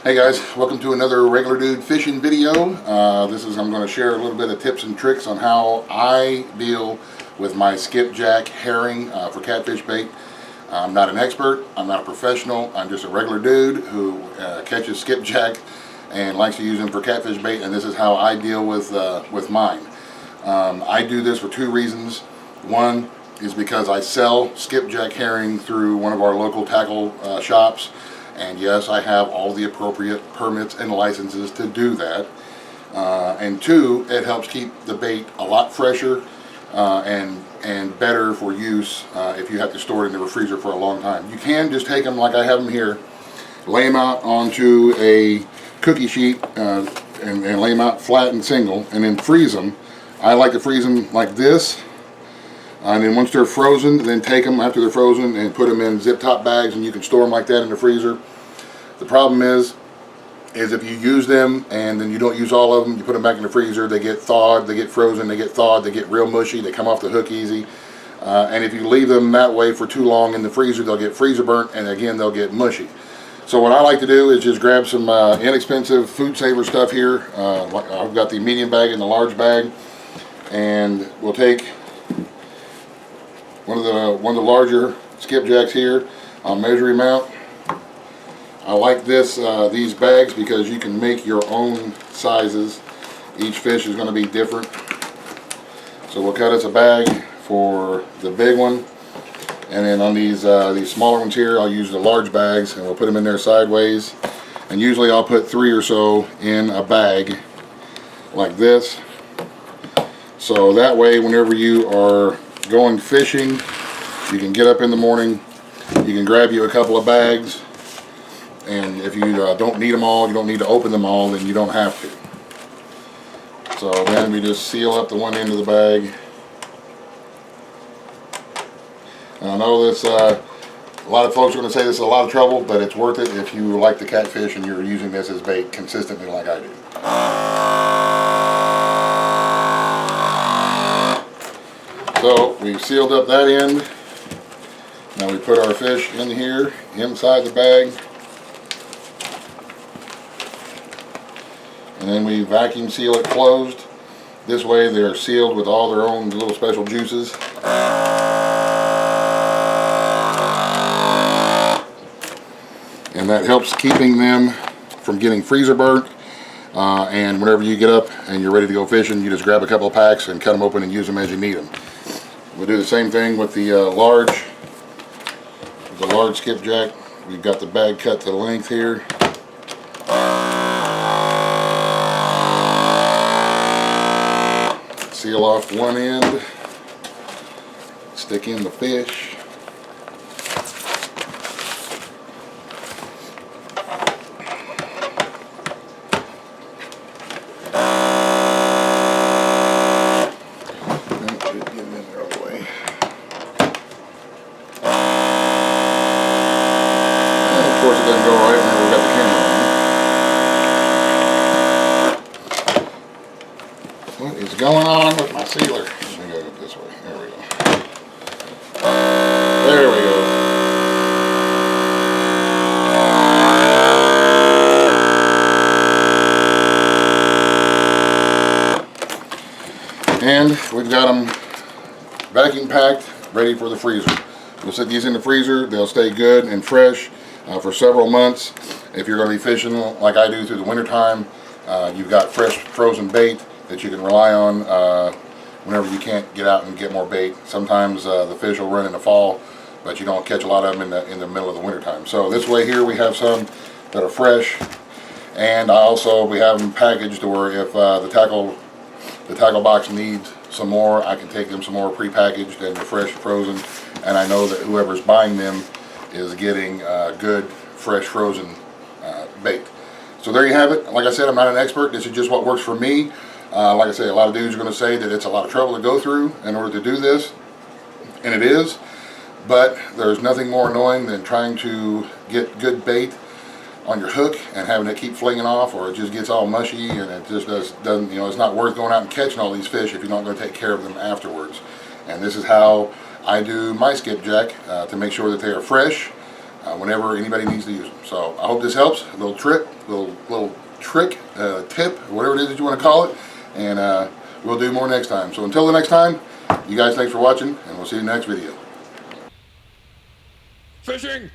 Hey guys, welcome to another Regular Dude fishing video. I'm going to share a little bit of tips and tricks on how I deal with my skipjack herring for catfish bait. I'm not an expert, I'm not a professional, I'm just a regular dude who catches skipjack and likes to use them for catfish bait, and this is how I deal with mine. I do this for two reasons. One is because I sell skipjack herring through one of our local tackle shops. And yes, I have all the appropriate permits and licenses to do that. And two, it helps keep the bait a lot fresher and better for use if you have to store it in the freezer for a long time. You can just take them like I have them here, lay them out onto a cookie sheet and lay them out flat and single, and then freeze them. I like to freeze them like this. And then once they're frozen, then take them after they're frozen and put them in zip top bags, and you can store them like that in the freezer. The problem is if you use them and then you don't use all of them, you put them back in the freezer, they get thawed, they get frozen, they get thawed, they get real mushy, they come off the hook easy. And if you leave them that way for too long in the freezer, they'll get freezer burnt, and again, they'll get mushy. So what I like to do is just grab some inexpensive food saver stuff here. I've got the medium bag and the large bag, and we'll take one of the larger skipjacks here. I'll measure him out. I like these bags because you can make your own sizes. Each fish is going to be different. So we'll cut us a bag for the big one, and then on these smaller ones here, I'll use the large bags, and we'll put them in there sideways. And usually I'll put 3 or so in a bag like this. So that way, whenever you are going fishing, you can get up in the morning, you can grab you a couple of bags, and if you don't need them all, you don't need to open them all, then you don't have to. So then we just seal up the one end of the bag. And I know this, a lot of folks are going to say this is a lot of trouble, but it's worth it if you like to catfish and you're using this as bait consistently like I do. So we've sealed up that end. Now we put our fish in here, inside the bag. And then we vacuum seal it closed. This way they're sealed with all their own little special juices. And that helps keeping them from getting freezer burnt. And whenever you get up and you're ready to go fishing, you just grab a couple of packs and cut them open and use them as you need them. We'll do the same thing with the large skipjack. We've got the bag cut to length here. Seal off one end, stick in the fish. Of course it doesn't go right whenever we've got the camera on. What is going on with my sealer? Let me go this way. There we go. There we go. And we've got them vacuum packed, ready for the freezer. We'll set these in the freezer. They'll stay good and fresh for several months. If you're going to be fishing like I do through the winter time, you've got fresh frozen bait that you can rely on whenever you can't get out and get more bait. Sometimes the fish will run in the fall, but you don't catch a lot of them in the middle of the winter time. So this way here we have some that are fresh, and we have them packaged to where if the tackle box needs some more, I can take them some more pre-packaged and they're fresh frozen, and I know that whoever's buying them is getting good fresh frozen bait. So there you have it. Like I said, I'm not an expert. This is just what works for me. Like I say, a lot of dudes are going to say that it's a lot of trouble to go through in order to do this, and it is, but there's nothing more annoying than trying to get good bait on your hook and having it keep flinging off, or it just gets all mushy and it just doesn't, you know, it's not worth going out and catching all these fish if you're not going to take care of them afterwards. And this is how I do my skipjack to make sure that they are fresh, whenever anybody needs to use them. So I hope this helps. A little trick, tip, whatever it is that you want to call it, and we'll do more next time. So until the next time, you guys, thanks for watching, and we'll see you in the next video. Fishing!